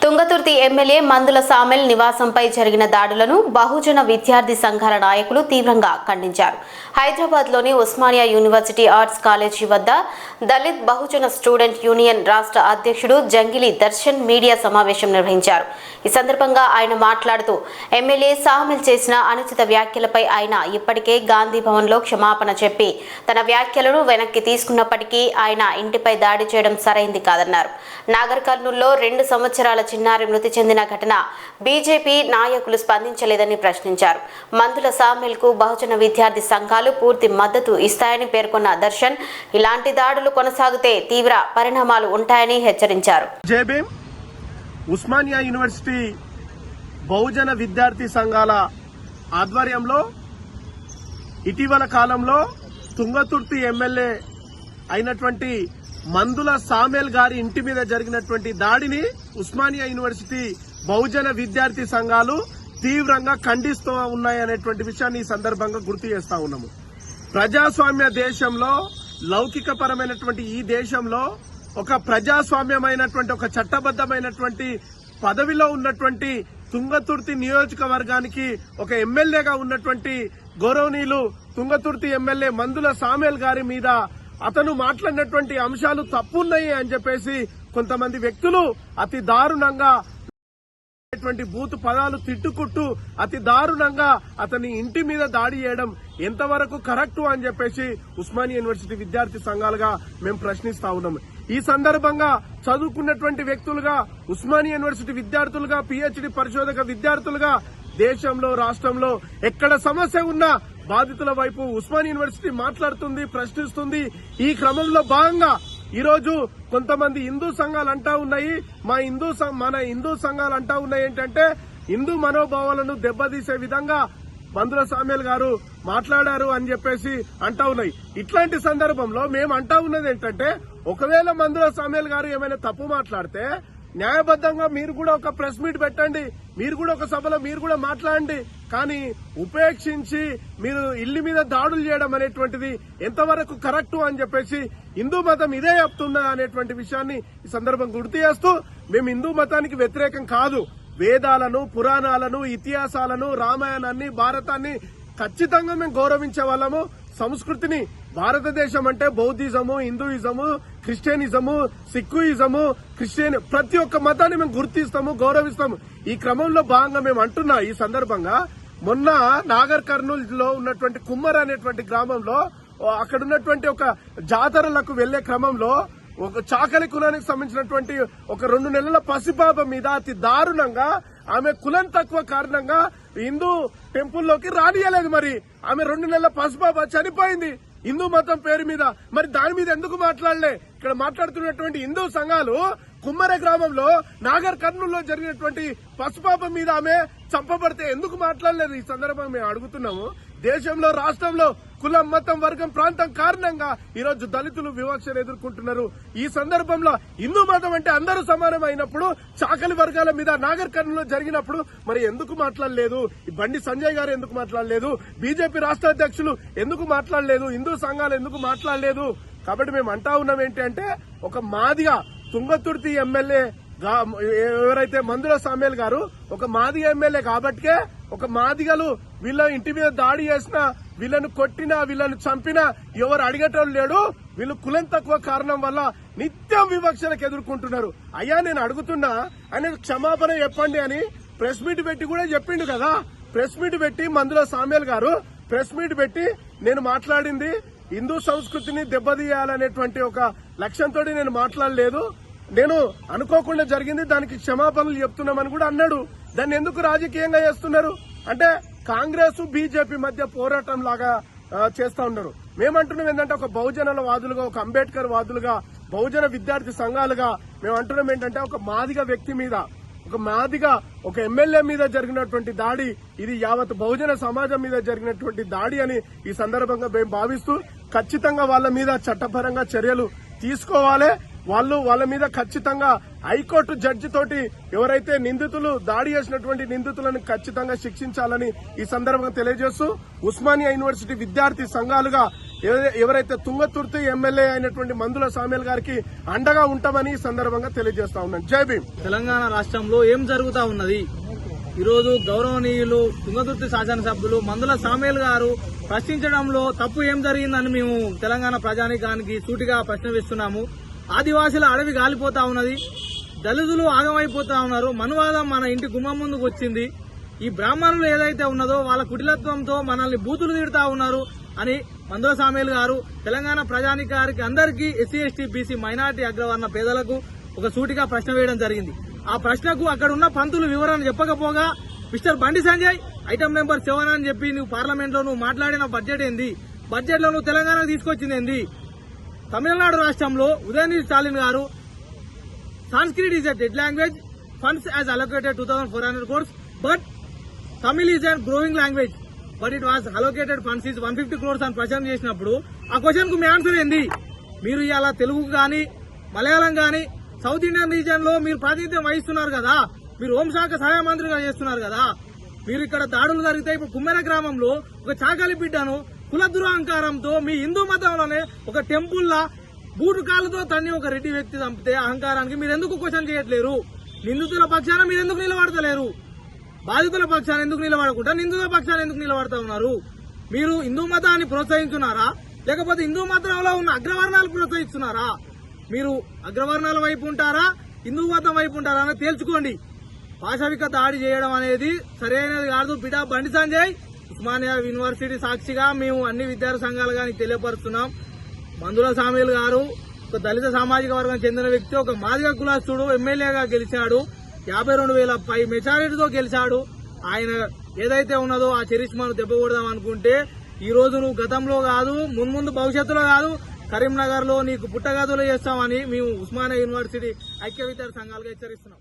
Thungathurthi MLA మందుల సామెల్ నివాసంపై జరిగిన దాడులను బహుజన విద్యార్థి సంఘాల నాయకులు తీవ్రంగా ఖండించారు. హైదరాబాద్లోని ఉస్మానియా యూనివర్సిటీ ఆర్ట్స్ కాలేజీ వద్ద దళిత్ బహుజన స్టూడెంట్ యూనియన్ రాష్ట్ర అధ్యక్షుడు జంగిలి దర్శన్ మీడియా సమావేశం నిర్వహించారు. ఈ సందర్భంగా ఆయన మాట్లాడుతూ ఎమ్మెల్యే సామెల్ చేసిన అనుచిత వ్యాఖ్యలపై ఆయన ఇప్పటికే గాంధీ భవన్లో క్షమాపణ చెప్పి తన వ్యాఖ్యలను వెనక్కి తీసుకున్నప్పటికీ ఆయన ఇంటిపై దాడి చేయడం సరైంది కాదన్నారు. నాగర్ కర్నూల్లో 2 సంవత్సరాల చిన్నారి మృతి చెందిన ఘటన బీజేపీ నాయకులు స్పందించలేదని ప్రశ్నించారు. మందుల సామెల్ కు బహుజన విద్యార్థి సంఘాలు పూర్తి మద్దతు ఇస్తాయని పేర్కొన్న దర్శన్ ఇలాంటి దాడులు కొనసాగితే తీవ్ర పరిణామాలు ఉంటాయని హెచ్చరించారు. ఉస్మానియా యూనివర్సిటీ బహుజన విద్యార్థి సంఘాల ఆధ్వర్యంలో ఇటీవల కాలంలో తుంగతుర్తి ఎమ్మెల్యే అయినటువంటి మందుల సామెల్ గారి ఇంటి మీద జరిగినటువంటి దాడిని ఉస్మానియా యూనివర్సిటీ బహుజన విద్యార్థి సంఘాలు తీవ్రంగా ఖండిస్తూ ఉన్నాయనేటువంటి విషయాన్ని ఈ సందర్భంగా గుర్తు చేస్తా ఉన్నాము. ప్రజాస్వామ్య దేశంలో, లౌకికపరమైనటువంటి ఈ దేశంలో ఒక ప్రజాస్వామ్యమైనటువంటి ఒక చట్టబద్దమైనటువంటి పదవిలో ఉన్నటువంటి తుంగతుర్తి నియోజకవర్గానికి ఒక ఎమ్మెల్యేగా ఉన్నటువంటి గౌరవనీయులు తుంగతుర్తి ఎమ్మెల్యే మందుల సామెల్ గారి మీద అతను మాట్లాడినటువంటి అంశాలు తప్పున్నాయి అని చెప్పేసి కొంతమంది వ్యక్తులు అతి దారుణంగా బూతు పదాలు తిట్టుకుంటూ అతి దారుణంగా అతని ఇంటి మీద దాడి చేయడం ఎంతవరకు కరెక్టు అని చెప్పేసి ఉస్మానియా యూనివర్సిటీ విద్యార్థి సంఘాలుగా మేము ప్రశ్నిస్తా ఉన్నాము. ఈ సందర్భంగా చదువుకున్నటువంటి వ్యక్తులుగా, ఉస్మానియా యూనివర్సిటీ విద్యార్థులుగా, పిహెచ్డి పరిశోధక విద్యార్థులుగా దేశంలో, రాష్ట్రంలో ఎక్కడ సమస్య ఉన్నా బాధితుల వైపు ఉస్మానియా యూనివర్సిటీ మాట్లాడుతుంది, ప్రశ్నిస్తుంది. ఈ క్రమంలో భాగంగా ఈరోజు కొంతమంది హిందూ సంఘాలు అంటా ఉన్నాయి, మన హిందూ సంఘాలు అంటా ఉన్నాయి ఏంటంటే హిందూ మనోభావాలను దెబ్బతీసే విధంగా మందుల సామెల్ గారు మాట్లాడారు అని చెప్పేసి అంటా ఉన్నాయి. ఇట్లాంటి సందర్భంలో మేము అంటా ఉన్నది ఏంటంటే ఒకవేళ మందుల సామెల్ గారు ఏమైనా తప్పు మాట్లాడితే న్యాయబద్దంగా మీరు కూడా ఒక ప్రెస్ మీట్ పెట్టండి, మీరు కూడా ఒక సభలో మీరు కూడా మాట్లాడండి. కానీ ఉపేక్షించి మీరు ఇల్లు మీద దాడులు చేయడం అనేటువంటిది ఎంతవరకు కరెక్టు అని చెప్పేసి హిందూ మతం ఇదే చెప్తుందా అనేటువంటి విషయాన్ని ఈ సందర్భం గుర్తు చేస్తూ, మేము హిందూ మతానికి వ్యతిరేకం కాదు. వేదాలను, పురాణాలను, ఇతిహాసాలను, రామాయణాన్ని, భారతాన్ని ఖచ్చితంగా మేము గౌరవించే వాళ్ళము. సంస్కృతిని, భారతదేశం అంటే బౌద్ధిజము, హిందూయిజము, క్రిస్టియనిజము, సిక్కుయిజము, క్రిస్టియన్ ప్రతి ఒక్క మతాన్ని మేము గుర్తిస్తాము, గౌరవిస్తాము. ఈ క్రమంలో భాగంగా మేము అంటున్నా ఈ సందర్భంగా మొన్న నాగర్ కర్నూల్ లో ఉన్నటువంటి కుమ్మర్ అనేటువంటి గ్రామంలో అక్కడ ఉన్నటువంటి ఒక జాతరలకు వెళ్లే క్రమంలో ఒక చాకలి కులానికి సంబంధించినటువంటి ఒక 2 నెలల పసిపాప మీద అతి దారుణంగా ఆమె కులం తక్కువ కారణంగా హిందూ టెంపుల్లోకి రానియలేదు. మరి ఆమె 2 నెలల పసిపాప చనిపోయింది హిందూ మతం పేరు మీద. మరి దాని మీద ఎందుకు మాట్లాడలే? ఇక్కడ మాట్లాడుతున్నటువంటి హిందూ సంఘాలు కుమ్మరే గ్రామంలో నాగర్ కర్నూల్లో జరిగినటువంటి పసిపాప మీద ఆమె చంపబడితే ఎందుకు మాట్లాడలేదు? ఈ సందర్భంగా మేము అడుగుతున్నాము. దేశంలో, రాష్ట్రంలో కులం, మతం, వర్గం, ప్రాంతం కారణంగా ఈరోజు దళితులు వివక్షను ఎదుర్కొంటున్నారు. ఈ సందర్భంలో హిందూ మతం అంటే అందరూ సమానం అయినప్పుడు చాకలి వర్గాల మీద నాగర్ కర్నూల్లో జరిగినప్పుడు మరి ఎందుకు మాట్లాడలేదు? బండి సంజయ్ గారు ఎందుకు మాట్లాడలేదు? బీజేపీ రాష్ట్ర అధ్యక్షులు ఎందుకు మాట్లాడలేదు? హిందూ సంఘాలు ఎందుకు మాట్లాడలేదు? కాబట్టి మేము అంటా ఉన్నాం ఏంటి అంటే ఒక మాదిగా తుంగతుర్తి ఎమ్మెల్యే ఎవరైతే మందుల సామెల్ గారు ఒక మాదిగ ఎమ్మెల్యే కాబట్టికే ఒక మాదిగలు వీళ్ళ ఇంటి మీద దాడి చేసినా, వీళ్ళను కొట్టినా, వీళ్ళను చంపినా ఎవరు అడిగేటోళ్ళు లేడు. వీళ్ళు కులం తక్కువ కారణం వల్ల నిత్యం వివక్షలకు ఎదుర్కొంటున్నారు. అయ్యా నేను అడుగుతున్నా, ఆయన క్షమాపణ చెప్పండి అని ప్రెస్ మీట్ పెట్టి కూడా చెప్పిండు కదా. ప్రెస్ మీట్ పెట్టి మందుల సామెల్ గారు ప్రెస్ మీట్ పెట్టి నేను మాట్లాడింది హిందూ సంస్కృతిని దెబ్బతీయాలనేటువంటి ఒక లక్ష్యంతో నేను మాట్లాడలేదు, నేను అనుకోకుండా జరిగింది, దానికి క్షమాపణలు చెప్తున్నామని కూడా అన్నాడు. దాన్ని ఎందుకు రాజకీయంగా చేస్తున్నారు అంటే కాంగ్రెస్, బీజేపీ మధ్య పోరాటం లాగా చేస్తా ఉన్నారు. మేమంటున్నాం ఏంటంటే ఒక బహుజనుల వాదులుగా, ఒక అంబేద్కర్ వాదులుగా, బహుజన విద్యార్థి సంఘాలుగా మేము అంటున్నాం ఏంటంటే ఒక మాదిగ వ్యక్తి మీద, ఒక మాదిగ ఒక ఎమ్మెల్యే మీద జరిగినటువంటి దాడి ఇది యావత్ బహుజన సమాజం మీద జరిగినటువంటి దాడి అని ఈ సందర్భంగా మేము భావిస్తూ ఖచ్చితంగా వాళ్ళ మీద చట్టపరంగా చర్యలు తీసుకోవాలి. వాళ్ళ మీద ఖచ్చితంగా హైకోర్టు జడ్జి తోటి ఎవరైతే నిందితులు దాడి చేసినటువంటి నిందితులను ఖచ్చితంగా శిక్షించాలని ఈ సందర్భంగా తెలియజేస్తూ ఉస్మానియా యూనివర్సిటీ విద్యార్థి సంఘాలుగా ఎవరైతే తుంగతుర్తి ఎమ్మెల్యే అయినటువంటి మందుల సామ్యుల్ గారికి అండగా ఉంటామని ఈ సందర్భంగా తెలియజేస్తా ఉన్నాను. జై భీమ్. తెలంగాణ రాష్ట్రంలో ఏం జరుగుతా ఉన్నది? ఈరోజు గౌరవనీయులు తుంగతుర్తి శాసనసభ్యులు మందుల సామ్యుల్ గారు ప్రశ్నించడంలో తప్పు ఏం జరిగిందని మేము తెలంగాణ ప్రజానీకానికి సూటిగా ప్రశ్న వేస్తున్నాము. ఆదివాసీల అడవి గాలిపోతా ఉన్నది, దళితులు ఆగమైపోతా ఉన్నారు, మనువాదం మన ఇంటి గుమ్మం ముందుకు వచ్చింది. ఈ బ్రాహ్మణులు ఏదైతే ఉన్నదో వాళ్ళ కుటిలత్వంతో మనల్ని బూతులు తిడతా ఉన్నారు అని మందుల సామ్యుల్ గారు తెలంగాణ ప్రజానీకారికి అందరికీ ఎస్సీ ఎస్టీ బీసీ మైనార్టీ అగ్రవర్ణ పేదలకు ఒక సూటిగా ప్రశ్న వేయడం జరిగింది. ఆ ప్రశ్నకు అక్కడ ఉన్న పంతులు వివరణ చెప్పకపోగా mister Bandi Sanjay item number 7 అని చెప్పి నువ్వు పార్లమెంట్ లో నువ్వు మాట్లాడిన బడ్జెట్ ఏంది? బడ్జెట్ లో నువ్వు తెలంగాణకు తీసుకొచ్చింది ఏంది? తమిళనాడు రాష్ట్రంలో ఉదయనిధి స్టాలిన్ గారు Sanskrit is a dead language. Funds as allocated 2,400 crores, but Tamil is a growing language. But it was allocated funds is 150 crores అని ప్రశ్న చేసినప్పుడు ఆ క్వశ్చన్ కు మీ ఆన్సర్ ఏంది? మీరు ఇలా తెలుగు గాని మలయాళం గాని సౌత్ ఇండియన్ రీజియన్ లో మీరు ప్రాతినిధ్యం వహిస్తున్నారు కదా, మీరు హోంశాఖ సహాయ మంత్రిగా చేస్తున్నారు కదా. మీరు ఇక్కడ దాడులు జరిగితే ఇప్పుడు కుమ్మెర గ్రామంలో ఒక చాకలి బిడ్డను కుల దురహంకారంతో మీ హిందూ మతంలోనే ఒక టెంపుల్ లా బూటు కాళ్ళతో తన్ని ఒక రెడ్డి వ్యక్తి చంపితే అహంకారానికి మీరు ఎందుకు క్వశ్చన్ చేయట్లేరు? నిందితుల పక్షాన మీరు ఎందుకు నిలబడతలేరు? బాధితుల పక్షాన ఎందుకు నిలబడకుండా నిందితుల పక్షాన ఎందుకు నిలబడతా ఉన్నారు? మీరు హిందూ మతాన్ని ప్రోత్సహిస్తున్నారా లేకపోతే హిందూ మతంలో ఉన్న అగ్రవర్ణాలు ప్రోత్సహిస్తున్నారా? మీరు అగ్రవర్ణాల వైపు ఉంటారా హిందూ మతం వైపు ఉంటారా అని తేల్చుకోండి. పాశవిక దాడి చేయడం అనేది సరైనది కాదు. బిడా బండి సంజయ్ ఉస్మానియా యూనివర్సిటీ సాక్షిగా మేము అన్ని విద్యార్థి సంఘాలుగా తెలియపరుస్తున్నాం. మందుల సామ్యుల్ గారు ఒక దళిత సామాజిక వర్గం చెందిన వ్యక్తి, ఒక మాదిగ కులస్తుడు, ఎమ్మెల్యేగా గెలిచాడు, 52,000 పై మెజారిటీతో గెలిచాడు. ఆయన ఏదైతే ఉన్నదో ఆ చరిష్మాను దెబ్బకూడదాం అనుకుంటే ఈ రోజు నువ్వు గతంలో కాదు మున్ముందు భవిష్యత్తులో కాదు కరీంనగర్ లో నీకు పుట్టగదులు చేస్తామని మేము ఉస్మానియా యూనివర్సిటీ ఐక్య విద్యార్థి సంఘాలుగా హెచ్చరిస్తున్నాం.